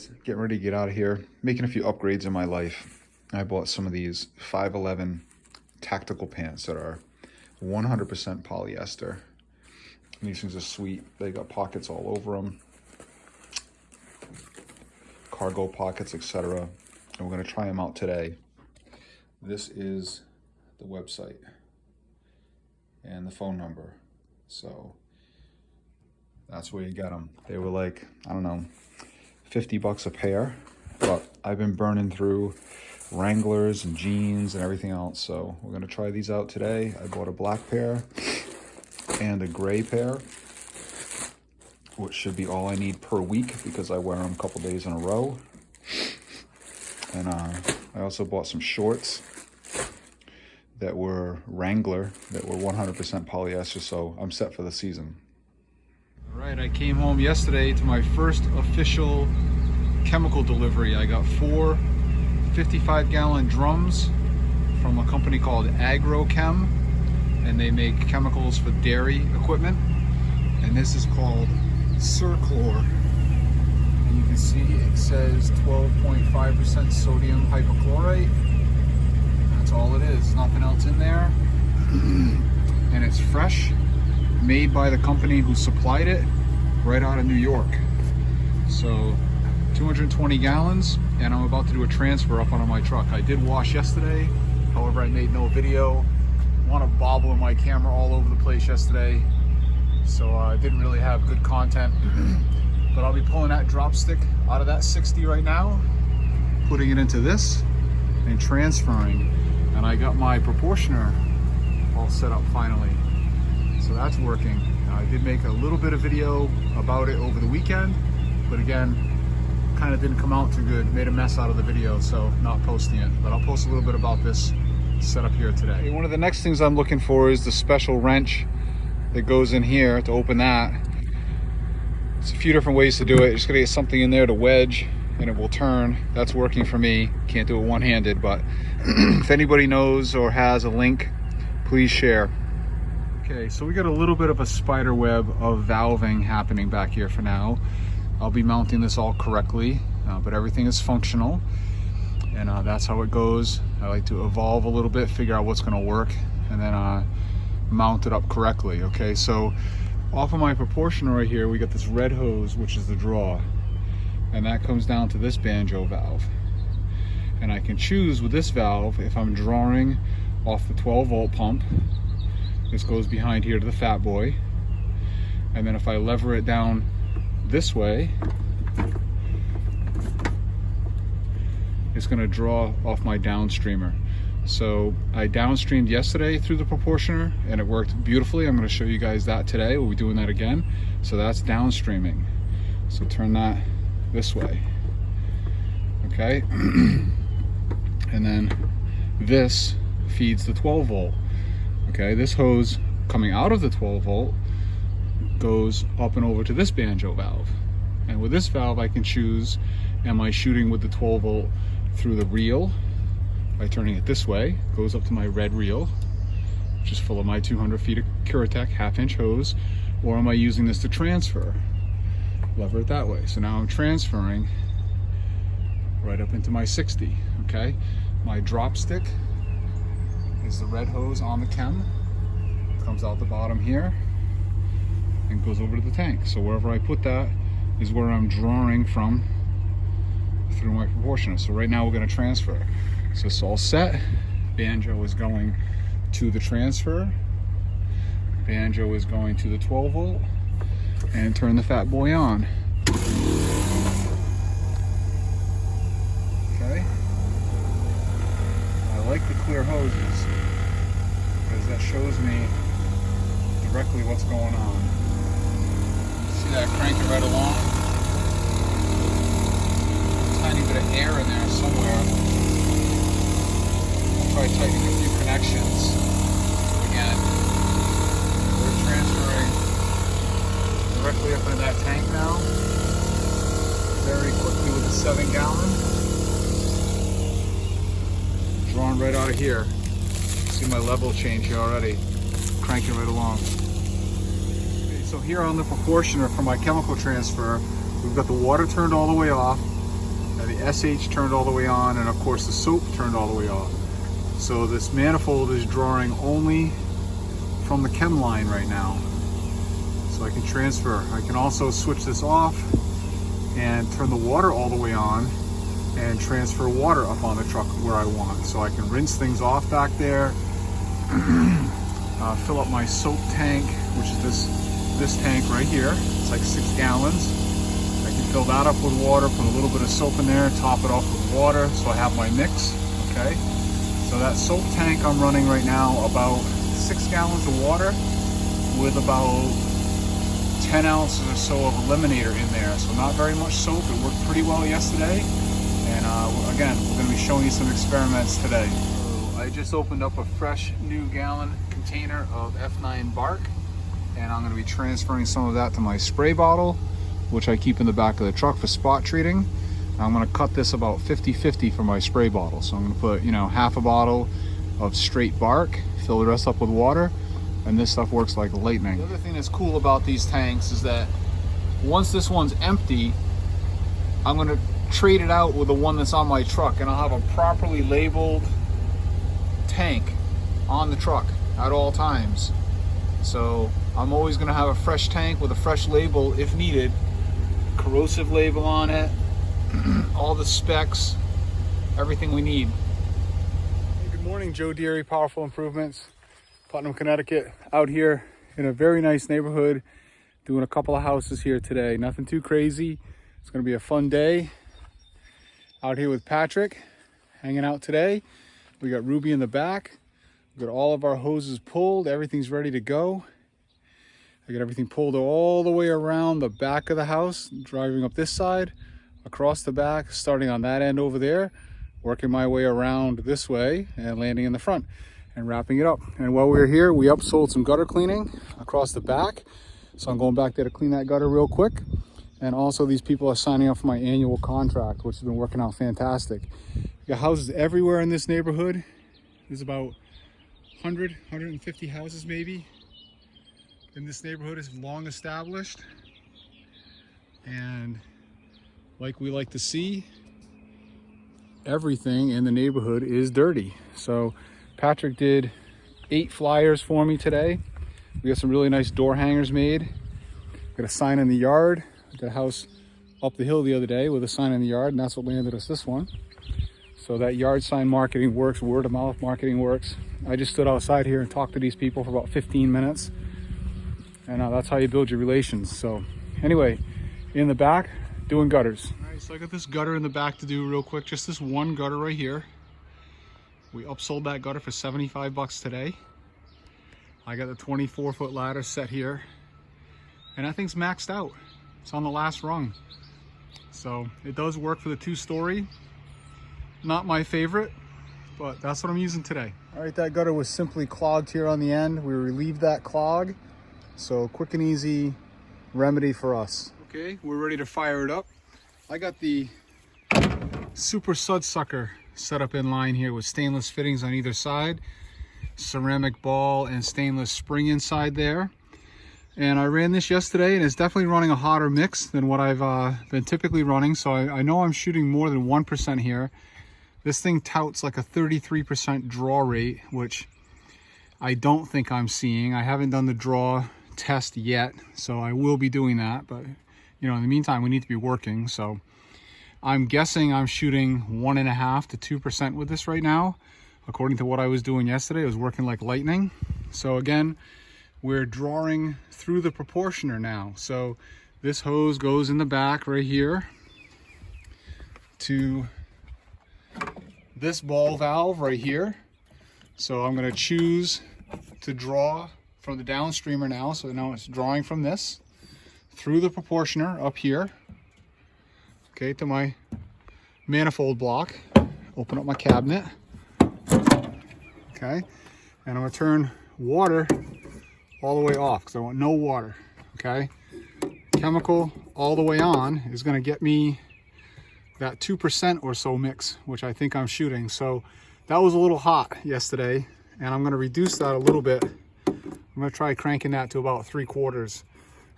guys, getting ready to get out of here. Making a few upgrades in my life. I bought some of these 511 tactical pants that are 100% polyester. And these things are sweet. They got pockets all over them, cargo pockets, etc. And we're going to try them out today. This is the website and the phone number. So that's where you get them. They were like, I don't know, 50 bucks a pair, but I've been burning through Wranglers and jeans and everything else. So we're gonna try these out today. I bought a black pair and a gray pair, which should be all I need per week because I wear them a couple days in a row. And I also bought some shorts that were Wrangler, that were 100% polyester, so I'm set for the season. All right, I came home yesterday to my first official chemical delivery. I got 4 55-gallon drums from a company called Agrochem, and they make chemicals for dairy equipment. And this is called Circhlor. And you can see it says 12.5% sodium hypochlorite. That's all it is, nothing else in there. And it's fresh, made by the company who supplied it, right out of New York. So 220 gallons, and I'm about to do a transfer up onto my truck. I did wash yesterday, however I made no video. I want to bobble in my camera all over the place yesterday, so I didn't really have good content. But I'll be pulling that drop stick out of that 60 right now, putting it into this, and transferring. And I got my proportioner all set up finally. So that's working. I did make a little bit of video about it over the weekend, but again, kind of didn't come out too good. Made a mess out of the video, so not posting it. But I'll post a little bit about this setup here today. One of the next things I'm looking for is the special wrench that goes in here to open that. There's a few different ways to do it. Just gotta get something in there to wedge and it will turn. That's working for me. Can't do it one-handed, but if anybody knows or has a link, please share. Okay, so we got a little bit of a spider web of valving happening back here for now. I'll be mounting this all correctly, but everything is functional, and that's how it goes. I like to evolve a little bit, figure out what's gonna work, and then mount it up correctly. Okay, so off of my proportioner right here, we got this red hose, which is the draw, and that comes down to this banjo valve. And I can choose with this valve if I'm drawing off the 12-volt pump. This goes behind here to the fat boy, and then if I lever it down this way, it's going to draw off my downstreamer. So I downstreamed yesterday through the proportioner and it worked beautifully. I'm going to show you guys that today. We'll be doing that again. So that's downstreaming. So turn that this way. Okay. And then this feeds the 12 volt. Okay, this hose coming out of the 12 volt goes up and over to this banjo valve. And with this valve I can choose, am I shooting with the 12 volt through the reel by turning it this way, goes up to my red reel, which is full of my 200 feet of Curatech half-inch hose, or am I using this to transfer? Lever it that way. So now I'm transferring right up into my 60, okay? My drop stick is the red hose on the chem, comes out the bottom here and goes over to the tank. So wherever I put that is where I'm drawing from through my proportioner. So right now we're going to transfer. So it's all set. Banjo is going to the transfer. Banjo is going to the 12 volt, and turn the fat boy on. Okay. I like the clear hoses because that shows me directly what's going on. See that cranking right along? A tiny bit of air in there somewhere. I'll try tightening a few connections. Again, we're transferring directly up into that tank now, very quickly with a 7-gallon. Drawn right out of here. See my level change here already, cranking right along. Okay, so here on the proportioner for my chemical transfer, we've got the water turned all the way off, The SH turned all the way on, and of course the soap turned all the way off. So this manifold is drawing only from the chem line right now. So I can transfer. I can also switch this off and turn the water all the way on and transfer water up on the truck where I want. So I can rinse things off back there, fill up my soap tank, which is this tank right here. It's like 6 gallons. I can fill that up with water, put a little bit of soap in there, top it off with water, so I have my mix, okay? So that soap tank I'm running right now about 6 gallons of water with about 10 ounces or so of eliminator in there. So not very much soap. It worked pretty well yesterday. And again, we're going to be showing you some experiments today. So I just opened up a fresh new gallon container of F9 Barc, and I'm going to be transferring some of that to my spray bottle, which I keep in the back of the truck for spot treating. I'm going to cut this about 50-50 for my spray bottle. So I'm going to put, you know, half a bottle of straight Barc, fill the rest up with water, and this stuff works like lightning. The other thing that's cool about these tanks is that once this one's empty, I'm going to trade it out with the one that's on my truck, and I'll have a properly labeled tank on the truck at all times. So I'm always going to have a fresh tank with a fresh label if needed, corrosive label on it, all the specs, everything we need. Hey, good morning, Joe Deary, Powerful Improvements, Putnam, Connecticut, out here in a very nice neighborhood doing a couple of houses here today. Nothing too crazy. It's going to be a fun day out here with Patrick, hanging out today. We got Ruby in the back. We got all of our hoses pulled. Everything's ready to go. I got everything pulled all the way around the back of the house, driving up this side, across the back, starting on that end over there, working my way around this way and landing in the front and wrapping it up. And while we were here, we upsold some gutter cleaning across the back. So I'm going back there to clean that gutter real quick. And also these people are signing up for my annual contract, which has been working out fantastic. You got houses everywhere in this neighborhood. There's about 150 houses maybe in this neighborhood. Is long established. And like we like to see, everything in the neighborhood is dirty. So Patrick did 8 flyers for me today. We got some really nice door hangers made. Got a sign in the yard. Got a house up the hill the other day with a sign in the yard, and that's what landed us this one. So that yard sign marketing works, word of mouth marketing works. I just stood outside here and talked to these people for about 15 minutes, and that's how you build your relations. So anyway, in the back, doing gutters. All right, so I got this gutter in the back to do real quick, just this one gutter right here. We upsold that gutter for 75 bucks today. I got the 24-foot ladder set here, and that thing's maxed out. It's on the last rung. So it does work for the 2-story. Not my favorite, but that's what I'm using today. All right, that gutter was simply clogged here on the end. We relieved that clog. So quick and easy remedy for us. Okay, we're ready to fire it up. I got the Super Sud Sucker set up in line here with stainless fittings on either side, ceramic ball and stainless spring inside there. And I ran this yesterday, and it's definitely running a hotter mix than what I've been typically running. So I know I'm shooting more than 1% here. This thing touts like a 33% draw rate, which I don't think I'm seeing. I haven't done the draw test yet, so I will be doing that. But you know, in the meantime, we need to be working. So I'm guessing I'm shooting 1.5 to 2% with this right now. According to what I was doing yesterday, it was working like lightning. So again, we're drawing through the proportioner now. So this hose goes in the back right here to this ball valve right here. So I'm going to choose to draw from the downstreamer now. So now it's drawing from this through the proportioner up here, okay, to my manifold block. Open up my cabinet, okay, and I'm going to turn water all the way off because I want no water, okay? Chemical all the way on is going to get me that 2% or so mix, which I think I'm shooting. So that was a little hot yesterday, and I'm going to reduce that a little bit. I'm going to try cranking that to about 3/4.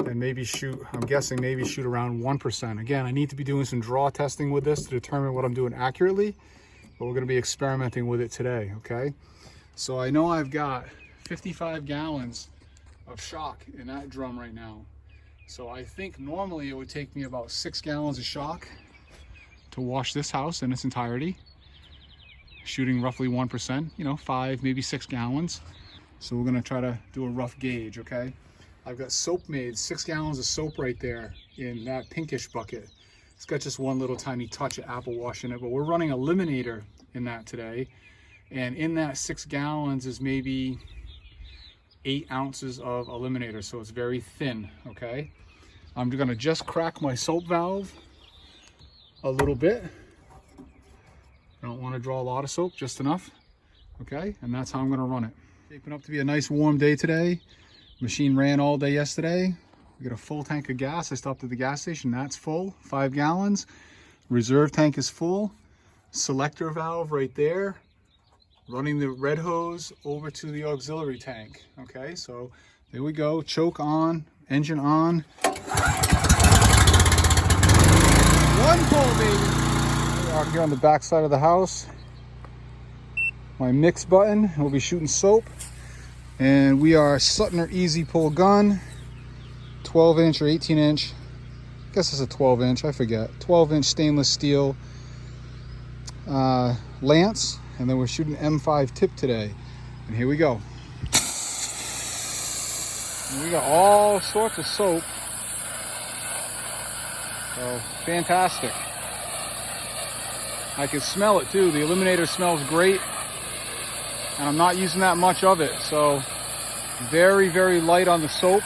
and maybe shoot, I'm guessing maybe shoot around 1%. Again, I need to be doing some draw testing with this to determine what I'm doing accurately, but we're gonna be experimenting with it today, okay? So I know I've got 55 gallons of shock in that drum right now. So I think normally it would take me about 6 gallons of shock to wash this house in its entirety, shooting roughly 1%, you know, 5, maybe 6 gallons. So we're gonna try to do a rough gauge, okay? I've got soap made, 6 gallons of soap right there in that pinkish bucket. It's got just one little tiny touch of apple wash in it, but we're running eliminator in that today. And in that 6 gallons is maybe 8 ounces of eliminator, so it's very thin, okay? I'm gonna just crack my soap valve a little bit. I don't wanna draw a lot of soap, just enough, okay? And that's how I'm gonna run it. Shaping up to be a nice warm day today. Machine ran all day yesterday. We got a full tank of gas. I stopped at the gas station, that's full, 5 gallons. Reserve tank is full. Selector valve right there. Running the red hose over to the auxiliary tank. Okay, so there we go. Choke on, engine on. One pull, baby. We're out here on the back side of the house. My mix button. We'll be shooting soap. And we are Suttner Easy Pull gun. 12-inch or 18-inch. I guess it's a 12-inch, I forget. 12-inch stainless steel lance. And then we're shooting M5 tip today. And here we go. And we got all sorts of soap. So, fantastic. I can smell it too. The eliminator smells great. And I'm not using that much of it. So, very, very light on the soap.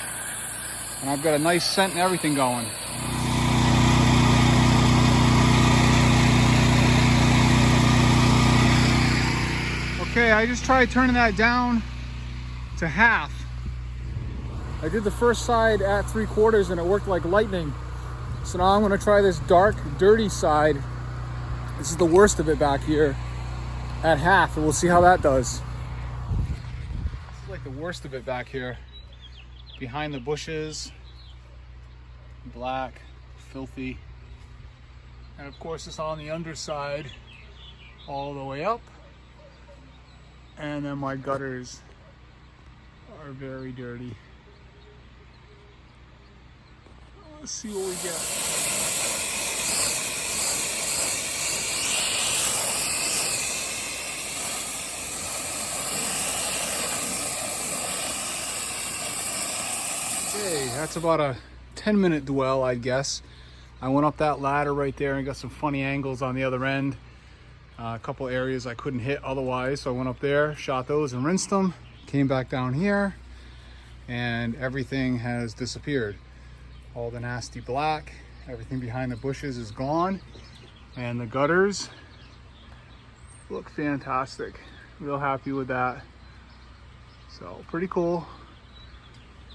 And I've got a nice scent and everything going. Okay, I just tried turning that down to half. I did the first side at 3/4 and it worked like lightning. So now I'm gonna try this dark, dirty side. This is the worst of it back here at half, and we'll see how that does. This is like the worst of it back here. Behind the bushes, black, filthy. And of course it's on the underside all the way up. And then my gutters are very dirty. Let's see what we get. Okay, that's about a 10-minute dwell, I guess. I went up that ladder right there and got some funny angles on the other end. A couple areas I couldn't hit otherwise, so I went up there, shot those and rinsed them, came back down here, and everything has disappeared. All the nasty black, everything behind the bushes is gone, and the gutters look fantastic. Real happy with that. So pretty cool.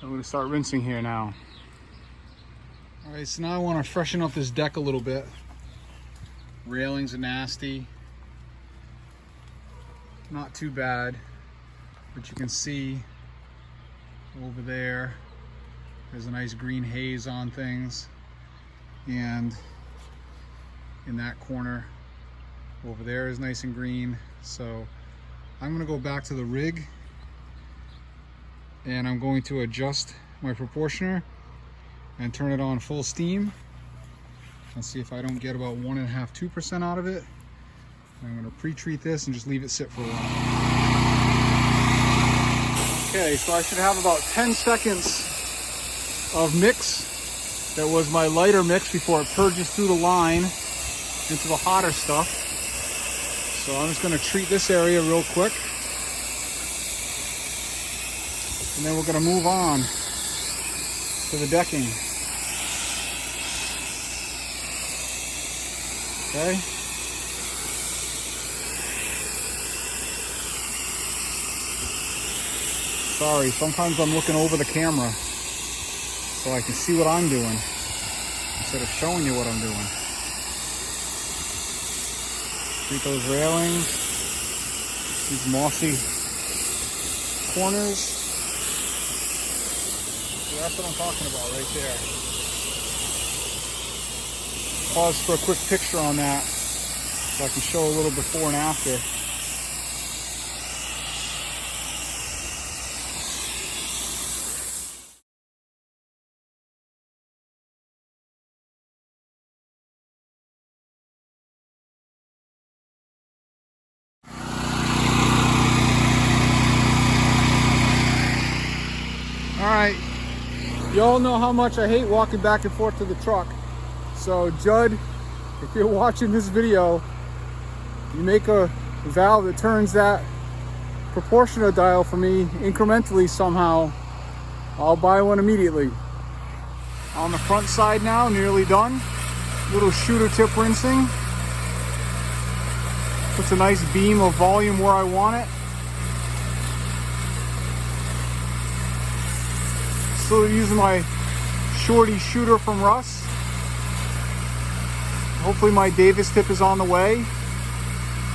I'm gonna start rinsing here now. All right, so now I want to freshen up this deck a little bit. Railings are nasty. Not too bad, but you can see over there there's a nice green haze on things, and in that corner over there is nice and green. So I'm going to go back to the rig and I'm going to adjust my proportioner and turn it on full steam and see if I don't get about 1.5–2% out of it. I'm going to pre-treat this and just leave it sit for a while. Okay, so I should have about 10 seconds of mix. That was my lighter mix before it purges through the line into the hotter stuff. So I'm just going to treat this area real quick. And then we're going to move on to the decking. Okay. Sorry, sometimes I'm looking over the camera so I can see what I'm doing instead of showing you what I'm doing. Treat those railings, these mossy corners So that's what I'm talking about right there. Pause for a quick picture on that so I can show a little before and after. Alright, you all know how much I hate walking back and forth to the truck. So Judd, if you're watching this video, you make a valve that turns that proportional dial for me incrementally somehow, I'll buy one immediately. On the front side now, nearly done. Little shooter tip rinsing. Puts a nice beam of volume where I want it. Still using my shorty shooter from Russ. Hopefully my Davis tip is on the way.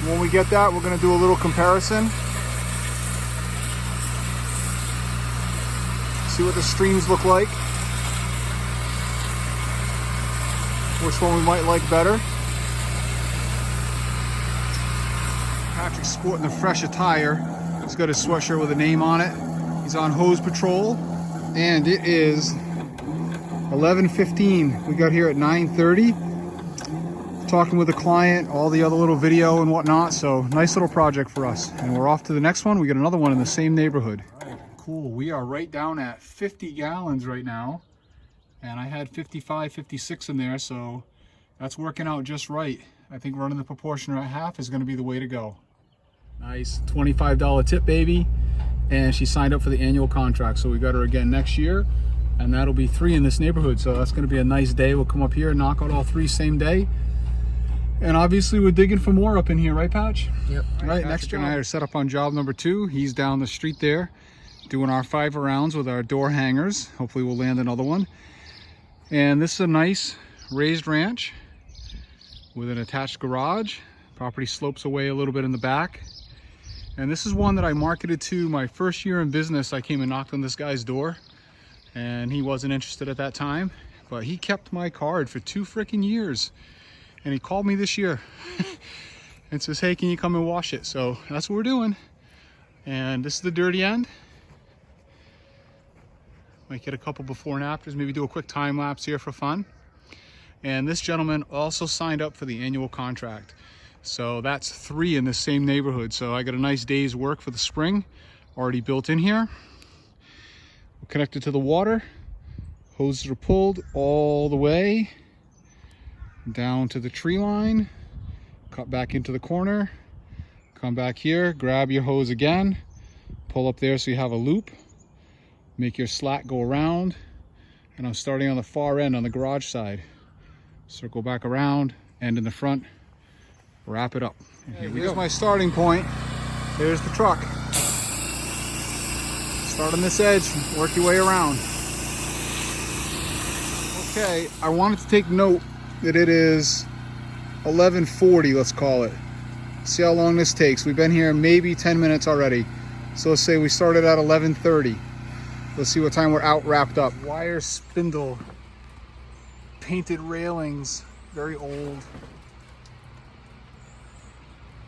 When we get that, we're going to do a little comparison. See what the streams look like. Which one we might like better. Patrick's sporting the fresh attire. He's got his sweatshirt with a name on it. He's on hose patrol. And it is 11:15. We got here at 9:30. Talking with a client, all the other little video and whatnot. So nice little project for us. And we're off to the next one. We got another one in the same neighborhood. All right, cool. We are right down at 50 gallons right now. And I had 55, 56 in there. So that's working out just right. I think running the proportional at half is going to be the way to go. Nice $25 tip, baby. And she signed up for the annual contract, so we got her again next year, and that'll be 3 in this neighborhood. So that's going to be a nice day. We'll come up here and knock out all 3 same day, and obviously we're digging for more up in here, right, Patch? Yep. Right. Next job. And I are set up on job number 2. He's down the street there doing our 5 rounds with our door hangers. Hopefully we'll land another one. And this is a nice raised ranch with an attached garage. Property slopes away a little bit in the back. And this is one that I marketed to my first year in business. I came and knocked on this guy's door and he wasn't interested at that time, but he kept my card for 2 freaking years. And he called me this year and says, hey, can you come and wash it? So that's what we're doing. And this is the dirty end. Might get a couple before and afters, maybe do a quick time lapse here for fun. And this gentleman also signed up for the annual contract. So that's 3 in the same neighborhood. So I got a nice day's work for the spring already built in here. We're connected to the water. Hoses are pulled all the way down to the tree line. Cut back into the corner. Come back here, grab your hose again. Pull up there so you have a loop. Make your slat go around. And I'm starting on the far end on the garage side. Circle back around, end in the front. Wrap it up. And here we go. Here's my starting point. There's the truck. Start on this edge, work your way around. Okay, I wanted to take note that it is 11:40, let's call it. See how long this takes. We've been here maybe 10 minutes already. So let's say we started at 11:30. Let's see what time we're out wrapped up. Wire spindle, painted railings, very old.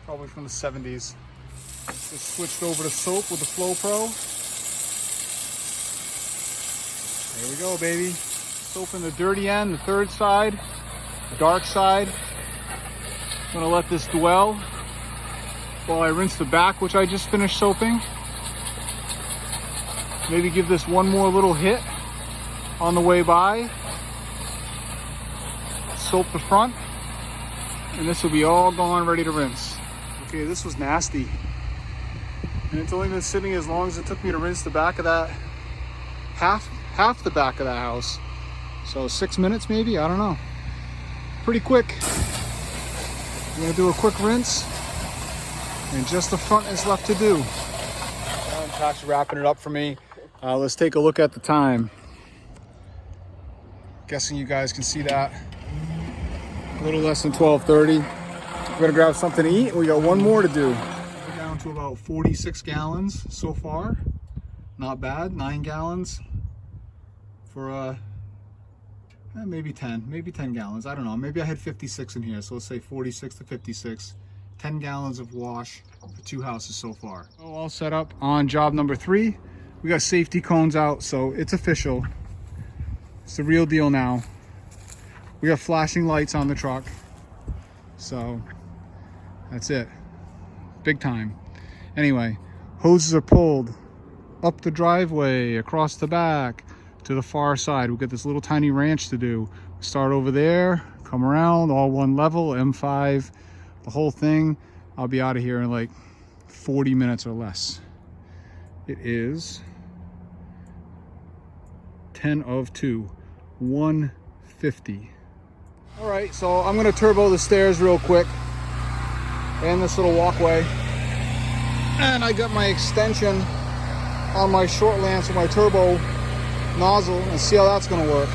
Probably from the 70s. Just switched over to soap with the Flow Pro. There we go, baby. Soap in the dirty end, the 3rd side, the dark side. I'm gonna let this dwell while I rinse the back, which I just finished soaping. Maybe give this one more little hit on the way by. Soap the front, and this will be all gone, ready to rinse. Okay, this was nasty. And it's only been sitting as long as it took me to rinse the back of that, half the back of that house. So 6 minutes maybe, I don't know. Pretty quick. I'm gonna do a quick rinse, and just the front is left to do. Pat's wrapping it up for me. Let's take a look at the time. Guessing you guys can see that. A little less than 12:30. We're gonna grab something to eat. We got one more to do. We're down to about 46 gallons so far. Not bad, 9 gallons for maybe 10 gallons. I don't know. Maybe I had 56 in here, so let's say 46 to 56. 10 gallons of wash for 2 houses so far. All set up on job number 3. We got safety cones out, so it's official. It's the real deal now. We got flashing lights on the truck. So that's it. Big time. Anyway, hoses are pulled up the driveway, across the back, to the far side. We've got this little tiny ranch to do. Start over there, come around, all one level, M5, the whole thing. I'll be out of here in like 40 minutes or less. It is 10 of 2, 150. All right, so I'm gonna turbo the stairs real quick and this little walkway. And I got my extension on my short lance with my turbo nozzle and see how that's gonna work.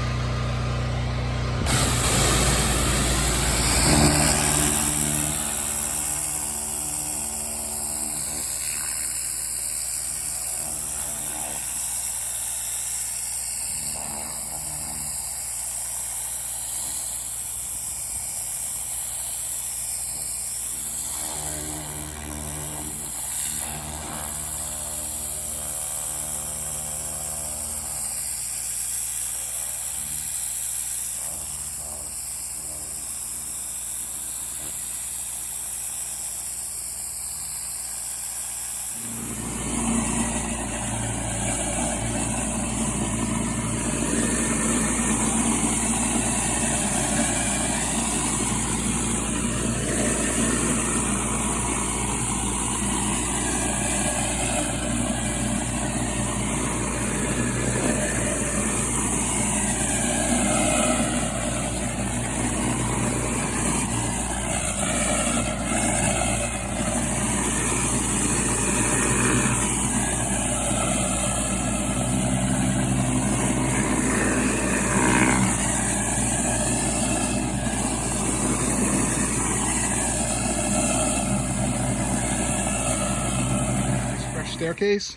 Staircase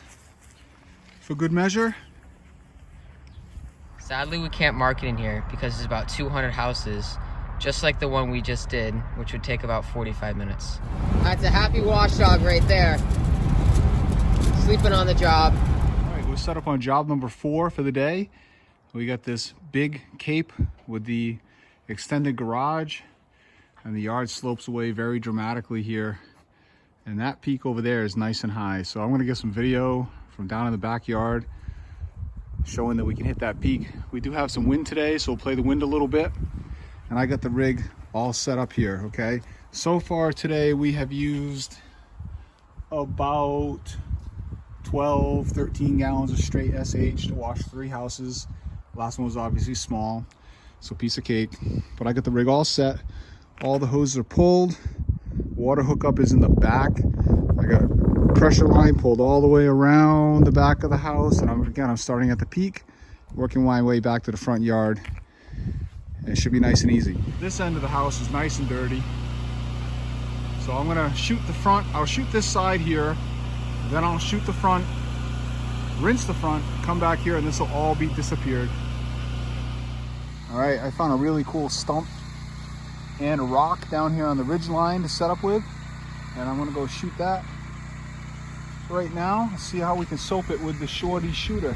for good measure. Sadly, we can't market in here because there's about 200 houses, just like the one we just did, which would take about 45 minutes. That's a happy watchdog right there, sleeping on the job. All right, we're set up on job number 4 for the day. We got this big cape with the extended garage, and the yard slopes away very dramatically here. And that peak over there is nice and high. So I'm gonna get some video from down in the backyard showing that we can hit that peak. We do have some wind today, so we'll play the wind a little bit. And I got the rig all set up here, okay? So far today, we have used about 12, 13 gallons of straight SH to wash 3 houses. Last one was obviously small, so piece of cake. But I got the rig all set. All the hoses are pulled. Water hookup is in the back. I got a pressure line pulled all the way around the back of the house, and I'm starting at the peak, working my way back to the front yard. And it should be nice and easy. This end of the house is nice and dirty, so I'm gonna shoot the front. I'll shoot this side here, then I'll shoot the front, rinse the front, come back here, and this will all be disappeared. All right, I found a really cool stump and a rock down here on the ridge line to set up with, and I'm gonna go shoot that right now. See how we can soap it with the shorty shooter.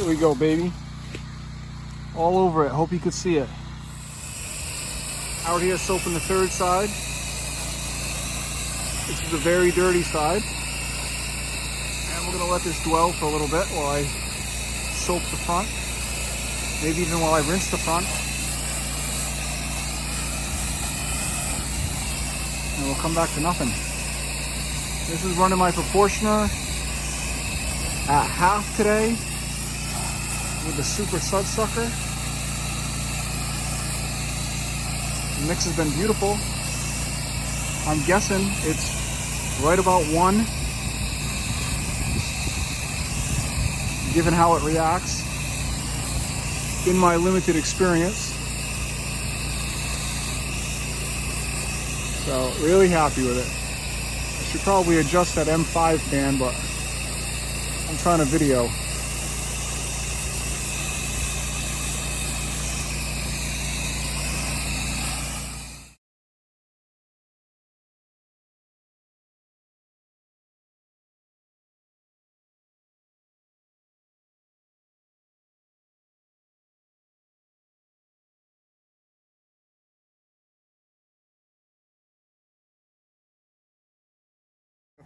Here we go, baby. All over it. Hope you could see it. Out here, soap in the third side. This is the very dirty side. And we're gonna let this dwell for a little bit while I soap the front. Maybe even while I rinse the front. And we'll come back to nothing. This is running my proportioner at half today with the Sud Sucker. The mix has been beautiful. I'm guessing it's right about 1, given how it reacts in my limited experience. So really happy with it. I should probably adjust that M5 fan, but I'm trying to video.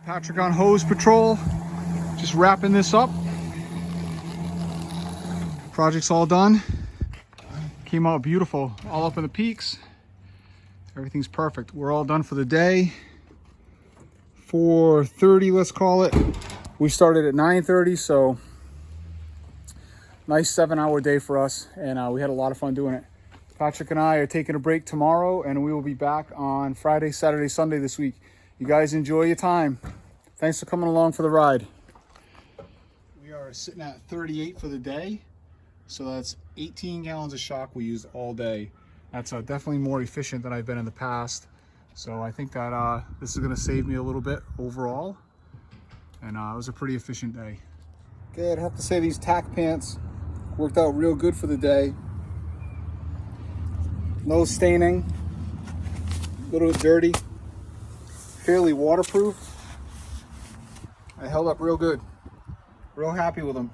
Patrick on hose patrol, just wrapping this up. Project's all done. Came out beautiful, all up in the peaks. Everything's perfect. We're all done for the day. 4:30, let's call it. We started at 9:30, so nice 7-hour day for us, and we had a lot of fun doing it. Patrick and I are taking a break tomorrow, and we will be back on Friday, Saturday, Sunday this week. You guys enjoy your time. Thanks for coming along for the ride. We are sitting at 38 for the day. So that's 18 gallons of shock we used all day. That's definitely more efficient than I've been in the past. So I think that this is gonna save me a little bit overall. And it was a pretty efficient day. Okay, I'd have to say these tack pants worked out real good for the day. No staining, a little dirty. Fairly waterproof. I held up real good. Real happy with them.